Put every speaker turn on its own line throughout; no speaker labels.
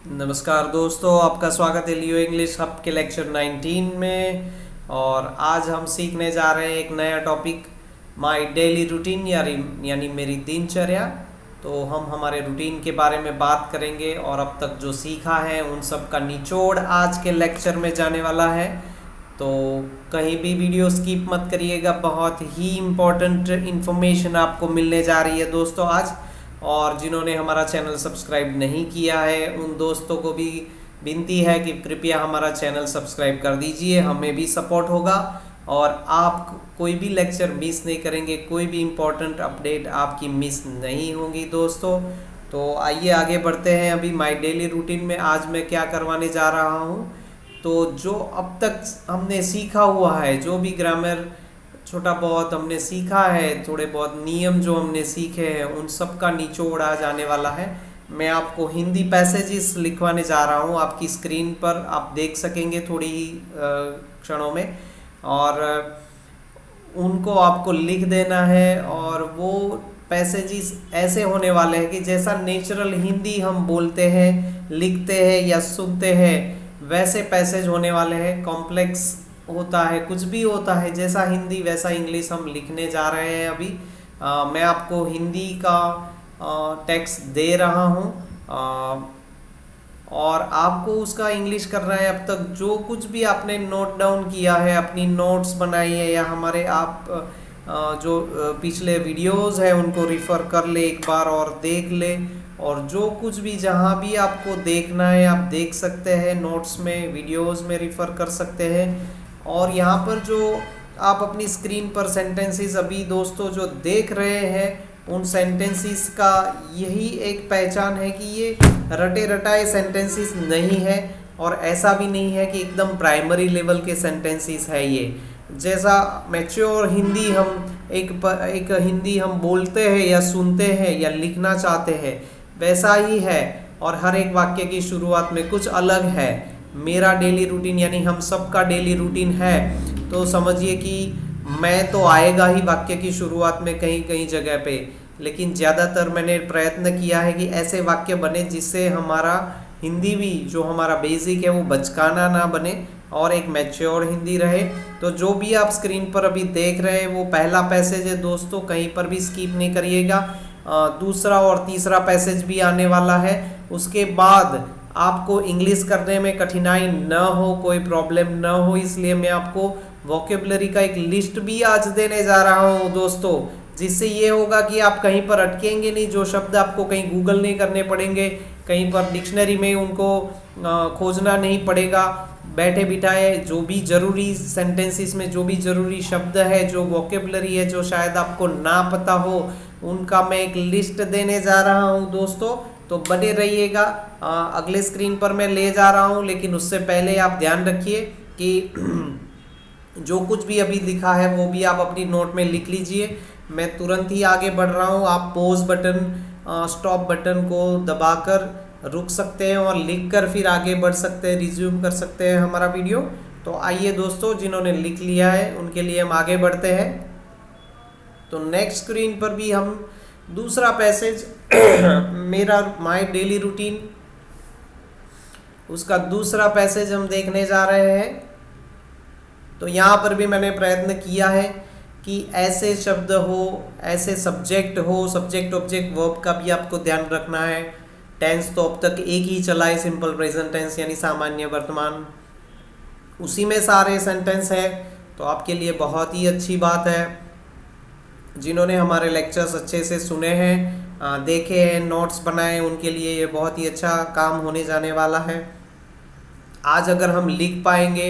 नमस्कार दोस्तों, आपका स्वागत है लियो इंग्लिश हब के लेक्चर 19 में। और आज हम सीखने जा रहे हैं एक नया टॉपिक, माय डेली रूटीन यानी मेरी दिनचर्या। तो हम हमारे रूटीन के बारे में बात करेंगे और अब तक जो सीखा है उन सब का निचोड़ आज के लेक्चर में जाने वाला है। तो कहीं भी वीडियो स्किप मत करिएगा, बहुत ही इम्पोर्टेंट इन्फॉर्मेशन आपको मिलने जा रही है दोस्तों आज। और जिन्होंने हमारा चैनल सब्सक्राइब नहीं किया है उन दोस्तों को भी विनती है कि कृपया हमारा चैनल सब्सक्राइब कर दीजिए, हमें भी सपोर्ट होगा और आप कोई भी लेक्चर मिस नहीं करेंगे, कोई भी इम्पोर्टेंट अपडेट आपकी मिस नहीं होगी दोस्तों। तो आइए आगे बढ़ते हैं। अभी माय डेली रूटीन में आज मैं क्या करवाने जा रहा हूँ, तो जो अब तक हमने सीखा हुआ है, जो भी ग्रामर छोटा बहुत हमने सीखा है, थोड़े बहुत नियम जो हमने सीखे हैं उन सब का निचोड़ आज आने वाला है। मैं आपको हिंदी पैसेजेस लिखवाने जा रहा हूँ, आपकी स्क्रीन पर आप देख सकेंगे थोड़ी ही क्षणों में। और उनको आपको लिख देना है और वो पैसेजेस ऐसे होने वाले हैं कि जैसा नेचुरल हिंदी हम बोलते हैं, लिखते हैं या सुनते हैं वैसे पैसेज होने वाले हैं। कॉम्प्लेक्स होता है, कुछ भी होता है, जैसा हिंदी वैसा इंग्लिश हम लिखने जा रहे हैं अभी। मैं आपको हिंदी का टेक्स्ट दे रहा हूँ और आपको उसका इंग्लिश करना है। अब तक जो कुछ भी आपने नोट डाउन किया है, अपनी नोट्स बनाई है या हमारे आप जो पिछले वीडियोस है उनको रिफ़र कर ले एक बार और देख ले। और जो कुछ भी जहाँ भी आपको देखना है आप देख सकते हैं, नोट्स में वीडियोस में रिफ़र कर सकते हैं। और यहाँ पर जो आप अपनी स्क्रीन पर सेंटेंसेस अभी दोस्तों जो देख रहे हैं उन सेंटेंसेस का यही एक पहचान है कि ये रटे रटाए सेंटेंसेस नहीं है और ऐसा भी नहीं है कि एकदम प्राइमरी लेवल के सेंटेंसेस है। ये जैसा मैच्योर हिंदी हम एक हिंदी हम बोलते हैं या सुनते हैं या लिखना चाहते हैं वैसा ही है। और हर एक वाक्य की शुरुआत में कुछ अलग है। मेरा डेली रूटीन यानी हम सबका डेली रूटीन है, तो समझिए कि मैं तो आएगा ही वाक्य की शुरुआत में कहीं कहीं जगह पे, लेकिन ज़्यादातर मैंने प्रयत्न किया है कि ऐसे वाक्य बने जिससे हमारा हिंदी भी जो हमारा बेसिक है वो बचकाना ना बने और एक मैच्योर हिंदी रहे। तो जो भी आप स्क्रीन पर अभी देख रहे हैं वो पहला पैसेज है दोस्तों, कहीं पर भी स्किप नहीं करिएगा। दूसरा और तीसरा पैसेज भी आने वाला है। उसके बाद आपको इंग्लिश करने में कठिनाई न हो, कोई प्रॉब्लम न हो, इसलिए मैं आपको वोकेबलरी का एक लिस्ट भी आज देने जा रहा हूँ दोस्तों, जिससे ये होगा कि आप कहीं पर अटकेंगे नहीं। जो शब्द आपको कहीं गूगल नहीं करने पड़ेंगे, कहीं पर डिक्शनरी में उनको खोजना नहीं पड़ेगा। बैठे बिठाए जो भी ज़रूरी सेंटेंसेस में जो भी ज़रूरी शब्द है, जो वोकेबलरी है, जो शायद आपको ना पता हो, उनका मैं एक लिस्ट देने जा रहा हूँ दोस्तों। तो बने रहिएगा। अगले स्क्रीन पर मैं ले जा रहा हूँ, लेकिन उससे पहले आप ध्यान रखिए कि जो कुछ भी अभी लिखा है वो भी आप अपनी नोट में लिख लीजिए। मैं तुरंत ही आगे बढ़ रहा हूँ। आप पॉज बटन, स्टॉप बटन को दबाकर रुक सकते हैं और लिखकर फिर आगे बढ़ सकते हैं, रिज्यूम कर सकते हैं हमारा वीडियो। तो आइए दोस्तों, जिन्होंने लिख लिया है उनके लिए हम आगे बढ़ते हैं। तो नेक्स्ट स्क्रीन पर भी हम दूसरा पैसेज मेरा माय डेली रूटीन, उसका दूसरा पैसेज हम देखने जा रहे हैं। तो यहाँ पर भी मैंने प्रयत्न किया है कि ऐसे शब्द हो, ऐसे सब्जेक्ट हो, सब्जेक्ट ऑब्जेक्ट वर्ब का भी आपको ध्यान रखना है। टेंस तो अब तक एक ही चला है, सिंपल प्रेजेंट टेंस यानी सामान्य वर्तमान, उसी में सारे सेंटेंस है। तो आपके लिए बहुत ही अच्छी बात है। जिन्होंने हमारे लेक्चर्स अच्छे से सुने हैं, देखे हैं, नोट्स बनाए, उनके लिए ये बहुत ही अच्छा काम होने जाने वाला है। आज अगर हम लिख पाएंगे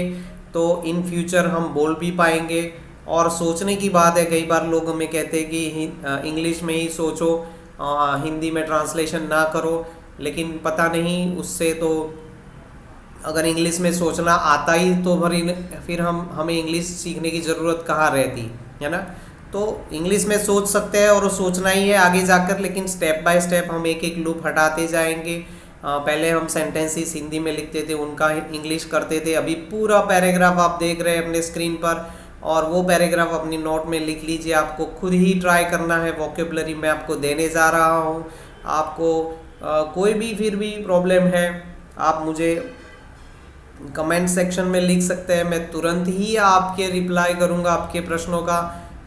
तो इन फ्यूचर हम बोल भी पाएंगे। और सोचने की बात है, कई बार लोग हमें कहते हैं कि इंग्लिश में ही सोचो, हिंदी में ट्रांसलेशन ना करो, लेकिन पता नहीं उससे तो अगर इंग्लिश में सोचना आता ही तो फिर हमें इंग्लिश सीखने की ज़रूरत कहाँ रहती है ना। तो इंग्लिश में सोच सकते हैं और सोचना ही है आगे जाकर, लेकिन स्टेप बाय स्टेप हम एक एक लूप हटाते जाएंगे। पहले हम सेंटेंसेस हिंदी में लिखते थे, उनका इंग्लिश करते थे। अभी पूरा पैराग्राफ आप देख रहे हैं अपने स्क्रीन पर, और वो पैराग्राफ अपनी नोट में लिख लीजिए। आपको खुद ही ट्राई करना है, वोकेबलरी मैं आपको देने जा रहा हूँ। आपको कोई भी फिर भी प्रॉब्लम है आप मुझे कमेंट सेक्शन में लिख सकते हैं, मैं तुरंत ही आपके रिप्लाई करूंगा आपके प्रश्नों का।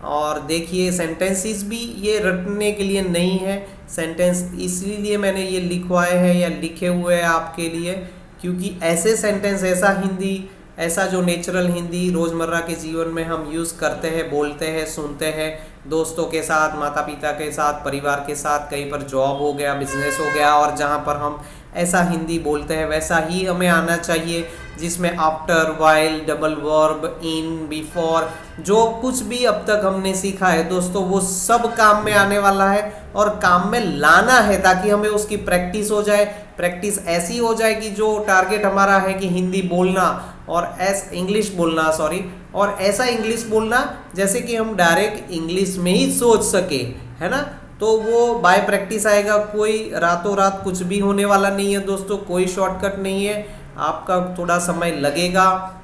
और देखिए सेंटेंसेस भी ये रटने के लिए नहीं है, सेंटेंस इसलिए मैंने ये लिखवाए हैं या लिखे हुए हैं आपके लिए, क्योंकि ऐसे सेंटेंस, ऐसा हिंदी, ऐसा जो नेचुरल हिंदी रोज़मर्रा के जीवन में हम यूज़ करते हैं, बोलते हैं, सुनते हैं, दोस्तों के साथ, माता पिता के साथ, परिवार के साथ, कहीं पर जॉब हो गया, बिजनेस हो गया, और जहाँ पर हम ऐसा हिंदी बोलते हैं वैसा ही हमें आना चाहिए, जिसमें आफ्टर, वाइल, डबल वर्ब, इन, बिफोर, जो कुछ भी अब तक हमने सीखा है दोस्तों वो सब काम में आने वाला है और काम में लाना है, ताकि हमें उसकी प्रैक्टिस हो जाए। प्रैक्टिस ऐसी हो जाए कि जो टारगेट हमारा है कि हिंदी बोलना और इंग्लिश बोलना, सॉरी, और ऐसा इंग्लिश बोलना जैसे कि हम डायरेक्ट इंग्लिश में ही सोच सके, है ना। तो वो बाय प्रैक्टिस आएगा, कोई रातों रात कुछ भी होने वाला नहीं है दोस्तों, कोई शॉर्टकट नहीं है। आपका थोड़ा समय लगेगा,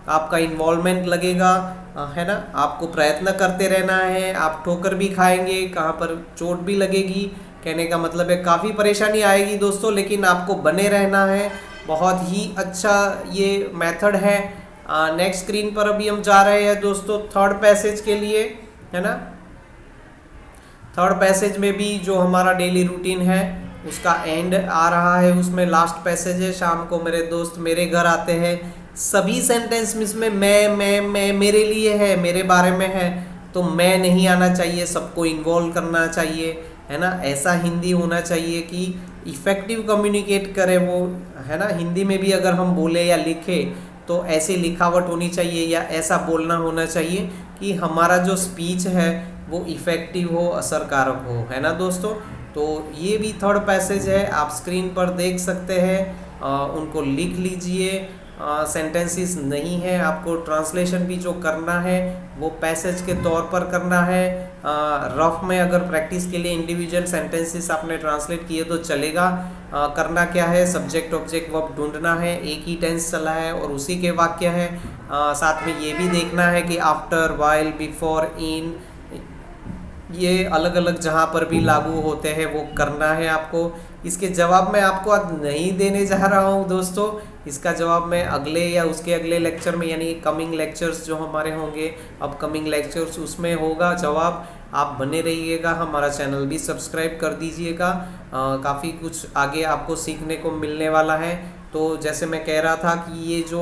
आपका इन्वॉल्वमेंट लगेगा, है ना, आपको प्रयत्न करते रहना है। आप ठोकर भी खाएंगे, कहाँ पर चोट भी लगेगी, कहने का मतलब है काफ़ी परेशानी आएगी दोस्तों, लेकिन आपको बने रहना है। बहुत ही अच्छा ये मेथड है। नेक्स्ट स्क्रीन पर अभी हम जा रहे हैं दोस्तों थर्ड पैसेज के लिए, है ना। थर्ड पैसेज में भी जो हमारा डेली रूटीन है उसका एंड आ रहा है, उसमें लास्ट पैसेज है। शाम को मेरे दोस्त मेरे घर आते हैं, सभी सेंटेंस में इसमें मैं मेरे लिए है, मेरे बारे में है, तो मैं नहीं आना चाहिए, सबको इन्वॉल्व करना चाहिए, है ना। ऐसा हिंदी होना चाहिए कि इफ़ेक्टिव कम्युनिकेट करे वो, है ना। हिंदी में भी अगर हम बोले या लिखे तो ऐसी लिखावट होनी चाहिए या ऐसा बोलना होना चाहिए कि हमारा जो स्पीच है वो इफ़ेक्टिव हो, असरकारक हो, है ना दोस्तों। तो ये भी थर्ड पैसेज है, आप स्क्रीन पर देख सकते हैं, उनको लिख लीजिए। सेंटेंसेस नहीं है, आपको ट्रांसलेशन भी जो करना है वो पैसेज के तौर पर करना है। रफ में अगर प्रैक्टिस के लिए इंडिविजुअल सेंटेंसेस आपने ट्रांसलेट किए तो चलेगा। करना क्या है, सब्जेक्ट ऑब्जेक्ट वर्ब ढूंढना है, एक ही टेंस चला है और उसी के वाक्य है। साथ में ये भी देखना है कि आफ्टर, वाइल, बिफोर, इन, ये अलग अलग जहाँ पर भी लागू होते हैं वो करना है आपको। इसके जवाब मैं आपको आज नहीं देने जा रहा हूँ दोस्तों, इसका जवाब मैं अगले या उसके अगले लेक्चर में, यानी कमिंग लेक्चर्स जो हमारे होंगे, अपकमिंग लेक्चर्स, उसमें होगा जवाब। आप बने रहिएगा, हमारा चैनल भी सब्सक्राइब कर दीजिएगा, काफ़ी कुछ आगे आपको सीखने को मिलने वाला है। तो जैसे मैं कह रहा था कि ये जो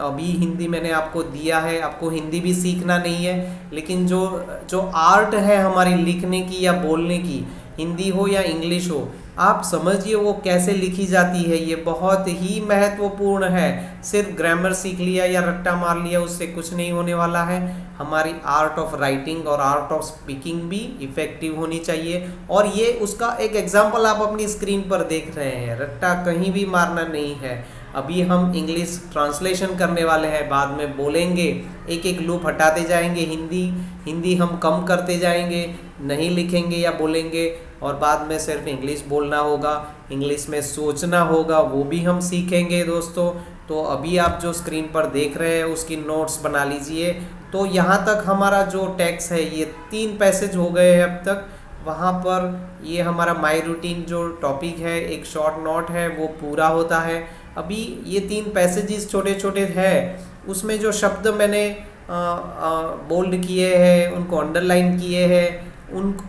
अभी हिंदी मैंने आपको दिया है, आपको हिंदी भी सीखना नहीं है, लेकिन जो आर्ट है हमारी लिखने की या बोलने की, हिंदी हो या इंग्लिश हो, आप समझिए वो कैसे लिखी जाती है, ये बहुत ही महत्वपूर्ण है। सिर्फ ग्रामर सीख लिया या रट्टा मार लिया उससे कुछ नहीं होने वाला है। हमारी आर्ट ऑफ राइटिंग और आर्ट ऑफ स्पीकिंग भी इफ़ेक्टिव होनी चाहिए, और ये उसका एक एग्जाम्पल आप अपनी स्क्रीन पर देख रहे हैं। रट्टा कहीं भी मारना नहीं है। अभी हम इंग्लिश ट्रांसलेशन करने वाले हैं, बाद में बोलेंगे, एक एक लूप हटाते जाएंगे, हिंदी हम कम करते जाएंगे, नहीं लिखेंगे या बोलेंगे, और बाद में सिर्फ इंग्लिश बोलना होगा, इंग्लिश में सोचना होगा, वो भी हम सीखेंगे दोस्तों। तो अभी आप जो स्क्रीन पर देख रहे हैं उसकी नोट्स बना लीजिए। तो यहाँ तक हमारा जो टेक्स्ट है, ये 3 पैसेज हो गए हैं अब तक। वहाँ पर ये हमारा माय रूटीन जो टॉपिक है, एक शॉर्ट नोट है, वो पूरा होता है। अभी ये 3 पैसेजेस छोटे छोटे हैं, उसमें जो शब्द मैंने बोल्ड किए हैं, उनको अंडरलाइन किए हैं,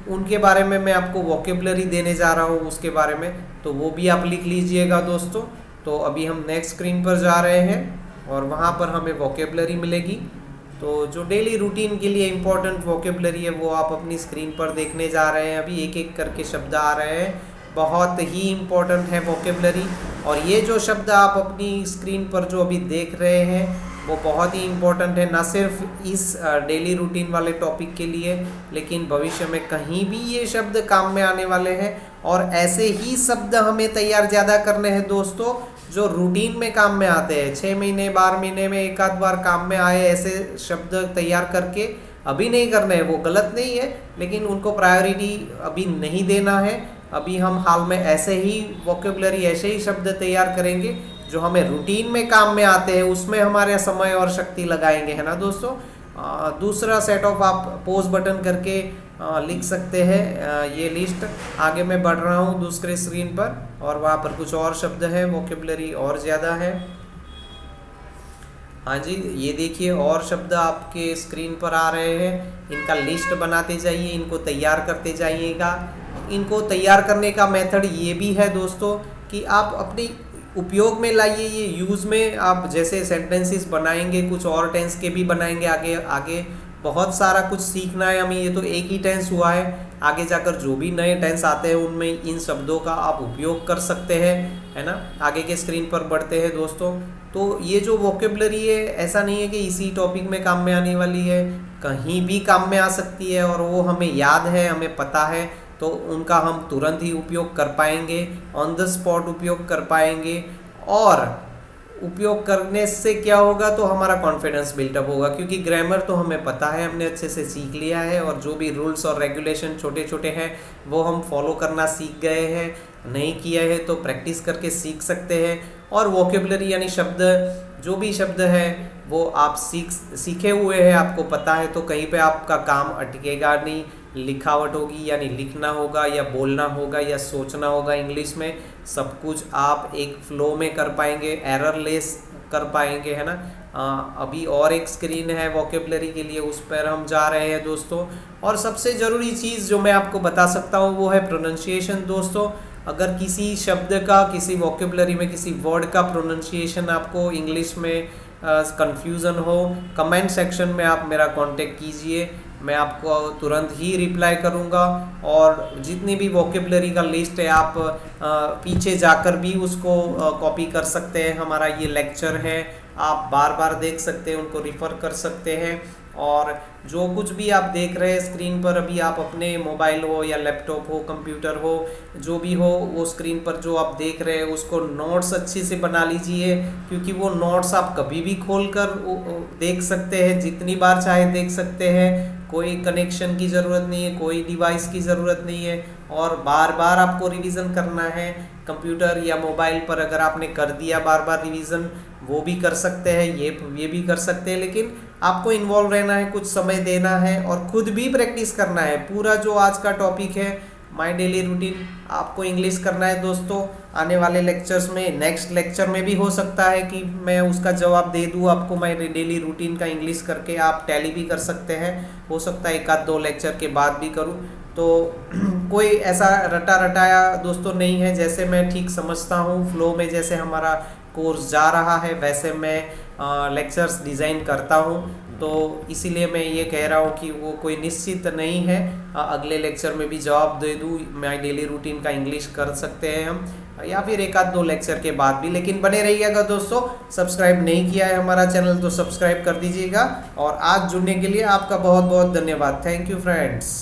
उनके बारे में मैं आपको वोकेबलरी देने जा रहा हूँ उसके बारे में, तो वो भी आप लिख लीजिएगा दोस्तों। तो अभी हम नेक्स्ट स्क्रीन पर जा रहे हैं और वहाँ पर हमें वोकेबलरी मिलेगी। तो जो डेली रूटीन के लिए इम्पोर्टेंट वोकेबलरी है वो आप अपनी स्क्रीन पर देखने जा रहे हैं। अभी एक एक करके शब्द आ रहे हैं, बहुत ही इम्पोर्टेंट है वोकेबलरी। और ये जो शब्द आप अपनी स्क्रीन पर जो अभी देख रहे हैं वो बहुत ही इम्पोर्टेंट है, ना सिर्फ इस डेली रूटीन वाले टॉपिक के लिए, लेकिन भविष्य में कहीं भी ये शब्द काम में आने वाले हैं। और ऐसे ही शब्द हमें तैयार ज़्यादा करने हैं दोस्तों जो रूटीन में काम में आते हैं। 6 महीने 12 महीने में एक आध बार काम में आए ऐसे शब्द तैयार करके अभी नहीं करने हैं, वो गलत नहीं है, लेकिन उनको प्रायोरिटी अभी नहीं देना है। अभी हम हाल में ऐसे ही वोकेबलरी, ऐसे ही शब्द तैयार करेंगे जो हमें रूटीन में काम में आते हैं, उसमें हमारे समय और शक्ति लगाएंगे, है ना दोस्तों। दूसरा सेट ऑफ आप पोज बटन करके लिख सकते हैं ये लिस्ट। आगे मैं बढ़ रहा हूँ दूसरे स्क्रीन पर और वहाँ पर कुछ और शब्द है, वोकेबलरी और ज़्यादा है। हाँ जी, ये देखिए और शब्द आपके स्क्रीन पर आ रहे हैं। इनका लिस्ट बनाते जाइए, इनको तैयार करते जाइएगा। इनको तैयार करने का मेथड ये भी है दोस्तों कि आप अपनी उपयोग में लाइए, ये यूज़ में आप जैसे सेंटेंसेस बनाएंगे, कुछ और टेंस के भी बनाएंगे। आगे आगे बहुत सारा कुछ सीखना है हमें। ये तो एक ही टेंस हुआ है, आगे जाकर जो भी नए टेंस आते हैं उनमें इन शब्दों का आप उपयोग कर सकते हैं, है ना। आगे के स्क्रीन पर बढ़ते हैं दोस्तों। तो ये जो वोकेबलरी है, ऐसा नहीं है कि इसी टॉपिक में काम में आने वाली है, कहीं भी काम में आ सकती है और वो हमें याद है, हमें पता है, तो उनका हम तुरंत ही उपयोग कर पाएंगे, ऑन द स्पॉट उपयोग कर पाएंगे। और उपयोग करने से क्या होगा, तो हमारा कॉन्फिडेंस बिल्टअप होगा, क्योंकि ग्रामर तो हमें पता है, हमने अच्छे से सीख लिया है और जो भी रूल्स और रेगुलेशन छोटे छोटे हैं वो हम फॉलो करना सीख गए हैं। नहीं किया है तो प्रैक्टिस करके सीख सकते हैं। और वोकेबलरी यानी शब्द, जो भी शब्द है वो आप सीखे हुए हैं, आपको पता है, तो कहीं पे आपका काम अटकेगा नहीं। लिखावट होगी यानी लिखना होगा या बोलना होगा या सोचना होगा इंग्लिश में, सब कुछ आप एक फ्लो में कर पाएंगे, एररलेस कर पाएंगे, है ना। अभी और एक स्क्रीन है वोकेबलरी के लिए, उस पर हम जा रहे हैं दोस्तों। और सबसे ज़रूरी चीज़ जो मैं आपको बता सकता हूँ वो है प्रोनंसिएशन दोस्तों। अगर किसी शब्द का, किसी वोकेबलरी में किसी वर्ड का प्रोनंसिएशन आपको इंग्लिश में कंफ्यूजन हो, कमेंट सेक्शन में आप मेरा कांटेक्ट कीजिए, मैं आपको तुरंत ही रिप्लाई करूंगा। और जितनी भी वोकेबलरी का लिस्ट है आप पीछे जाकर भी उसको कॉपी कर सकते हैं। हमारा ये लेक्चर है, आप बार बार देख सकते हैं, उनको रिफ़र कर सकते हैं। और जो कुछ भी आप देख रहे हैं स्क्रीन पर अभी, आप अपने मोबाइल हो या लैपटॉप हो, कंप्यूटर हो, जो भी हो, वो स्क्रीन पर जो आप देख रहे हैं उसको नोट्स अच्छे से बना लीजिए, क्योंकि वो नोट्स आप कभी भी खोलकर देख सकते हैं, जितनी बार चाहे देख सकते हैं। कोई कनेक्शन की ज़रूरत नहीं है, कोई डिवाइस की ज़रूरत नहीं है, और बार बार आपको रिवीजन करना है। कंप्यूटर या मोबाइल पर अगर आपने कर दिया बार बार रिवीजन, वो भी कर सकते हैं, ये भी कर सकते हैं, लेकिन आपको इन्वॉल्व रहना है, कुछ समय देना है और खुद भी प्रैक्टिस करना है। पूरा जो आज का टॉपिक है माय डेली रूटीन, आपको इंग्लिश करना है दोस्तों। आने वाले लेक्चर्स में, नेक्स्ट लेक्चर में भी हो सकता है कि मैं उसका जवाब दे दूँ आपको, माय डेली रूटीन का इंग्लिश करके आप टैली भी कर सकते हैं। हो सकता है एक आध दो लेक्चर के बाद भी करूँ, तो कोई ऐसा रटा रटाया दोस्तों नहीं है। जैसे मैं ठीक समझता हूँ, फ्लो में जैसे हमारा कोर्स जा रहा है वैसे मैं लेक्चर्स डिज़ाइन करता हूँ। तो इसीलिए मैं ये कह रहा हूँ कि वो कोई निश्चित नहीं है, अगले लेक्चर में भी जवाब दे दूँ, माय डेली रूटीन का इंग्लिश कर सकते हैं हम, या फिर एक आध दो लेक्चर के बाद भी। लेकिन बने रहिएगा दोस्तों। सब्सक्राइब नहीं किया है हमारा चैनल तो सब्सक्राइब कर दीजिएगा। और आज जुड़ने के लिए आपका बहुत बहुत धन्यवाद। Thank you friends.